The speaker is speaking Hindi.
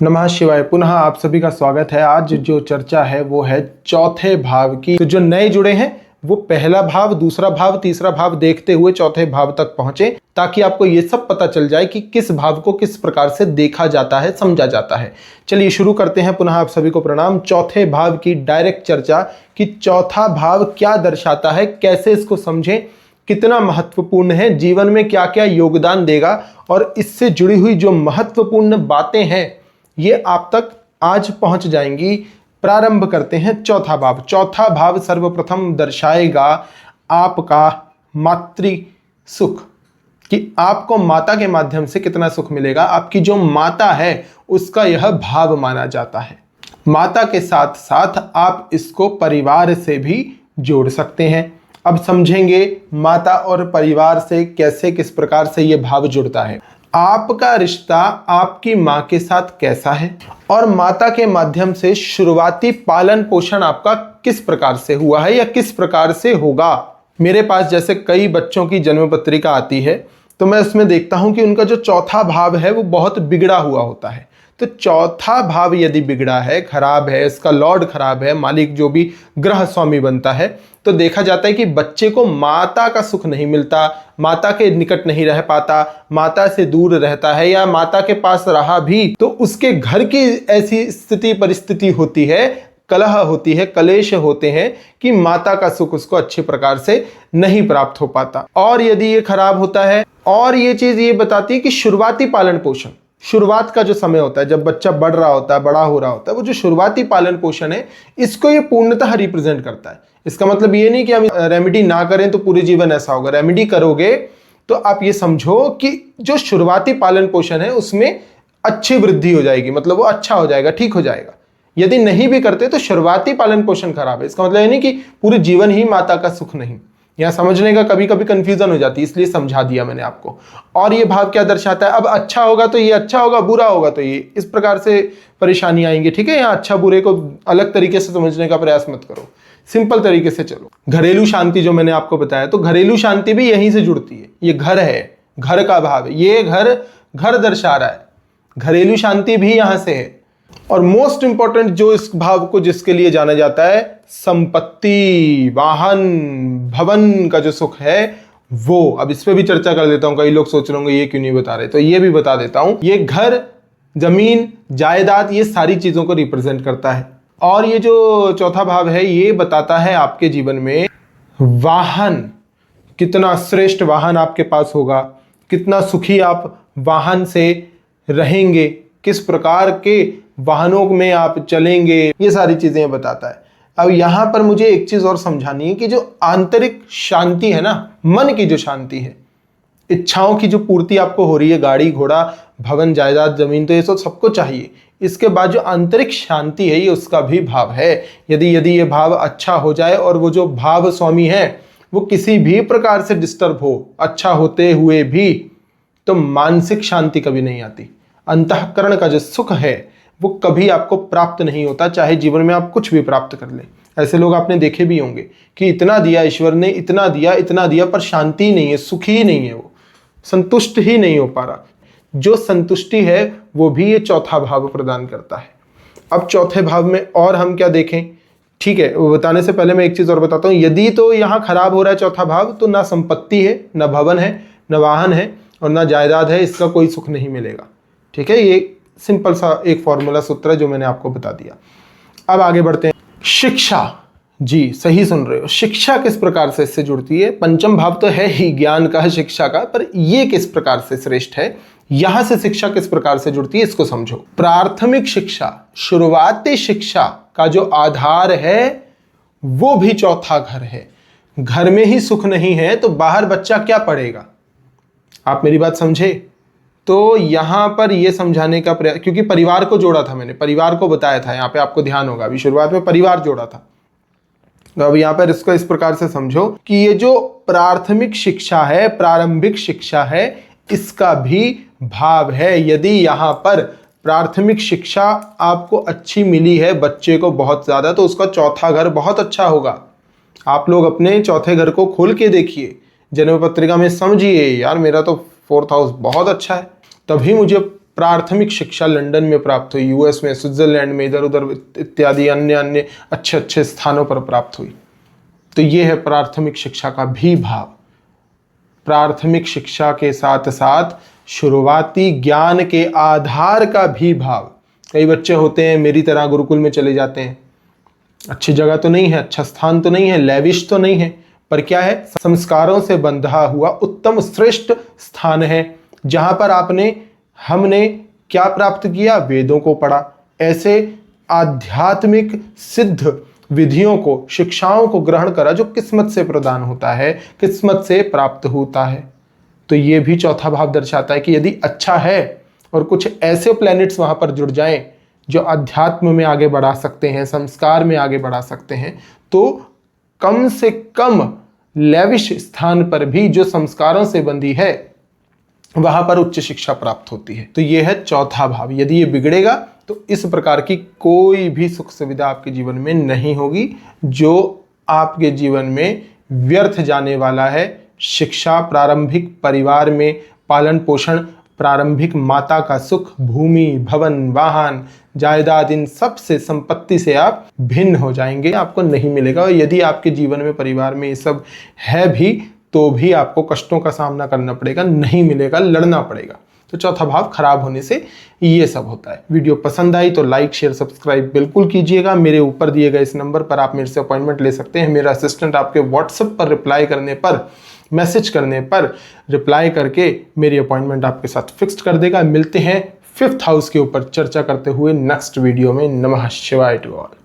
नमः शिवाय। पुनः आप सभी का स्वागत है। आज जो चर्चा है वो है चौथे भाव की। तो जो नए जुड़े हैं वो पहला भाव, दूसरा भाव, तीसरा भाव देखते हुए चौथे भाव तक पहुंचे, ताकि आपको ये सब पता चल जाए कि किस भाव को किस प्रकार से देखा जाता है, समझा जाता है। चलिए शुरू करते हैं। पुनः आप सभी को प्रणाम। चौथे भाव की डायरेक्ट चर्चा कि चौथा भाव क्या दर्शाता है, कैसे इसको समझें, कितना महत्वपूर्ण है, जीवन में क्या क्या योगदान देगा, और इससे जुड़ी हुई जो महत्वपूर्ण बातें हैं ये आप तक आज पहुंच जाएंगी। प्रारंभ करते हैं। चौथा भाव। चौथा भाव सर्वप्रथम दर्शाएगा आपका मातृ सुख, कि आपको माता के माध्यम से कितना सुख मिलेगा। आपकी जो माता है उसका यह भाव माना जाता है। माता के साथ साथ आप इसको परिवार से भी जोड़ सकते हैं। अब समझेंगे माता और परिवार से कैसे, किस प्रकार से यह भाव जुड़ता है। आपका रिश्ता आपकी माँ के साथ कैसा है, और माता के माध्यम से शुरुआती पालन पोषण आपका किस प्रकार से हुआ है या किस प्रकार से होगा। मेरे पास जैसे कई बच्चों की जन्म पत्रिका आती है तो मैं उसमें देखता हूं कि उनका जो चौथा भाव है वो बहुत बिगड़ा हुआ होता है। तो चौथा भाव यदि बिगड़ा है, खराब है, इसका लॉर्ड खराब है, मालिक जो भी ग्रह स्वामी बनता है, तो देखा जाता है कि बच्चे को माता का सुख नहीं मिलता, माता के निकट नहीं रह पाता, माता से दूर रहता है, या माता के पास रहा भी तो उसके घर की ऐसी स्थिति परिस्थिति होती है, कलह होती है, कलेश होते हैं कि माता का सुख उसको अच्छे प्रकार से नहीं प्राप्त हो पाता। और यदि ये खराब होता है, और ये चीज ये बताती है कि शुरुआती पालन पोषण, शुरुआत का जो समय होता है जब बच्चा बढ़ रहा होता है, बड़ा हो रहा होता है, वो जो शुरुआती पालन पोषण है इसको ये पूर्णतः रिप्रेजेंट करता है। इसका मतलब ये नहीं कि हम रेमेडी ना करें तो पूरे जीवन ऐसा होगा। रेमेडी करोगे तो आप ये समझो कि जो शुरुआती पालन पोषण है उसमें अच्छी वृद्धि हो जाएगी, मतलब वो अच्छा हो जाएगा, ठीक हो जाएगा। यदि नहीं भी करते तो शुरुआती पालन पोषण खराब है, इसका मतलब ये नहीं कि पूरे जीवन ही माता का सुख नहीं। यहां समझने का कभी कभी कंफ्यूजन हो जाती है, इसलिए समझा दिया मैंने आपको। और ये भाव क्या दर्शाता है, अब अच्छा होगा तो ये अच्छा होगा, बुरा होगा तो ये, इस प्रकार से परेशानी आएंगी। ठीक है, यहाँ अच्छा बुरे को अलग तरीके से समझने का प्रयास मत करो, सिंपल तरीके से चलो। घरेलू शांति जो मैंने आपको बताया, तो घरेलू शांति भी यहीं से जुड़ती है। ये घर है, घर का भाव है, ये घर दर्शा रहा है, घरेलू शांति भी यहां से है। और मोस्ट इंपॉर्टेंट जो इस भाव को जिसके लिए जाना जाता है, संपत्ति, वाहन, भवन का जो सुख है वो। अब इस पे भी चर्चा कर देता हूं। कई लोग सोच रहे होंगे ये क्यों नहीं बता रहे, तो ये भी बता देता हूं। ये घर, जमीन, जायदाद, ये सारी चीजों को रिप्रेजेंट करता है। और ये जो चौथा भाव है ये बताता है आपके जीवन में वाहन, कितना श्रेष्ठ वाहन आपके पास होगा, कितना सुखी आप वाहन से रहेंगे, किस प्रकार के वाहनों में आप चलेंगे, ये सारी चीजें बताता है। अब यहां पर मुझे एक चीज और समझानी है कि जो आंतरिक शांति है ना, मन की जो शांति है, इच्छाओं की जो पूर्ति आपको हो रही है, गाड़ी घोड़ा, भवन, जायदाद, जमीन, तो ये सबको चाहिए। इसके बाद जो आंतरिक शांति है ये उसका भी भाव है। यदि ये भाव अच्छा हो जाए और वो जो भाव स्वामी है वो किसी भी प्रकार से डिस्टर्ब हो, अच्छा होते हुए भी, तो मानसिक शांति कभी नहीं आती। अंतःकरण का जो सुख है वो कभी आपको प्राप्त नहीं होता, चाहे जीवन में आप कुछ भी प्राप्त कर लें। ऐसे लोग आपने देखे भी होंगे कि इतना दिया ईश्वर ने, इतना दिया, पर शांति नहीं है, सुखी ही नहीं है, वो संतुष्ट ही नहीं हो पा रहा। जो संतुष्टि है वो भी ये चौथा भाव प्रदान करता है। अब चौथे भाव में और हम क्या देखें, ठीक है, वो बताने से पहले मैं एक चीज और बताता हूं। यदि तो यहाँ खराब हो रहा है चौथा भाव, तो ना संपत्ति है, ना भवन है, न वाहन है, और ना जायदाद है, इसका कोई सुख नहीं मिलेगा। ठीक है, ये सिंपल सा एक फॉर्मूला सूत्र है जो मैंने आपको बता दिया। अब आगे बढ़ते हैं। शिक्षा, जी सही सुन रहे हो, शिक्षा किस प्रकार से इससे जुड़ती है। पंचम भाव तो है ही ज्ञान का, शिक्षा का, पर ये किस प्रकार से श्रेष्ठ है, यहां से शिक्षा किस प्रकार से जुड़ती है इसको समझो। प्राथमिक शिक्षा, शुरुआती शिक्षा का जो आधार है वो भी चौथा घर है। घर में ही सुख नहीं है तो बाहर बच्चा क्या पढ़ेगा। आप मेरी बात समझे। तो यहां पर यह समझाने का प्रयास, क्योंकि परिवार को जोड़ा था मैंने, परिवार को बताया था, यहां पे आपको ध्यान होगा, अभी शुरुआत में परिवार जोड़ा था। तो अब यहां पर इसको इस प्रकार से समझो कि ये जो प्राथमिक शिक्षा है, प्रारंभिक शिक्षा है, इसका भी भाव है। यदि यहां पर प्राथमिक शिक्षा आपको अच्छी मिली है, बच्चे को बहुत ज्यादा, तो उसका चौथा घर बहुत अच्छा होगा। आप लोग अपने चौथे घर को खोल के देखिए, जन्म पत्रिका में समझिए, यार मेरा तो फोर्थ हाउस बहुत अच्छा है, तभी मुझे प्राथमिक शिक्षा लंदन में प्राप्त हुई, यूएस में, स्विट्जरलैंड में, इधर उधर इत्यादि अन्य अन्य अच्छे अच्छे स्थानों पर प्राप्त हुई। तो ये है प्राथमिक शिक्षा का भी भाव। प्राथमिक शिक्षा के साथ साथ शुरुआती ज्ञान के आधार का भी भाव। कई बच्चे होते हैं मेरी तरह गुरुकुल में चले जाते हैं, अच्छी जगह तो नहीं है, अच्छा स्थान तो नहीं है, लेविश तो नहीं है, पर क्या है, संस्कारों से बंधा हुआ उत्तम श्रेष्ठ स्थान है, जहां पर हमने क्या प्राप्त किया, वेदों को पढ़ा, ऐसे आध्यात्मिक सिद्ध विधियों को, शिक्षाओं को ग्रहण करा जो किस्मत से प्रदान होता है, किस्मत से प्राप्त होता है। तो ये भी चौथा भाव दर्शाता है कि यदि अच्छा है और कुछ ऐसे प्लैनेट्स वहां पर जुड़ जाएं जो अध्यात्म में आगे बढ़ा सकते हैं, संस्कार में आगे बढ़ा सकते हैं, तो कम से कम लेविश स्थान पर भी जो संस्कारों से बंधी है वहां पर उच्च शिक्षा प्राप्त होती है। तो यह है चौथा भाव। यदि ये बिगड़ेगा तो इस प्रकार की कोई भी सुख सुविधा आपके जीवन में नहीं होगी जो आपके जीवन में व्यर्थ जाने वाला है। शिक्षा, प्रारंभिक परिवार में पालन पोषण, प्रारंभिक माता का सुख, भूमि, भवन, वाहन, जायदाद, इन सब से, संपत्ति से आप भिन्न हो जाएंगे, आपको नहीं मिलेगा। और यदि आपके जीवन में परिवार में ये सब है भी तो भी आपको कष्टों का सामना करना पड़ेगा, नहीं मिलेगा, लड़ना पड़ेगा। तो चौथा भाव खराब होने से ये सब होता है। वीडियो पसंद आई तो लाइक शेयर सब्सक्राइब बिल्कुल कीजिएगा। मेरे ऊपर दिए गए इस नंबर पर आप मेरे से अपॉइंटमेंट ले सकते हैं। मेरा असिस्टेंट आपके व्हाट्सएप पर रिप्लाई करने पर, मैसेज करने पर रिप्लाई करके मेरी अपॉइंटमेंट आपके साथ फिक्स्ड कर देगा। मिलते हैं 5th हाउस के ऊपर चर्चा करते हुए नेक्स्ट वीडियो में। नमः शिवाय टू ऑल।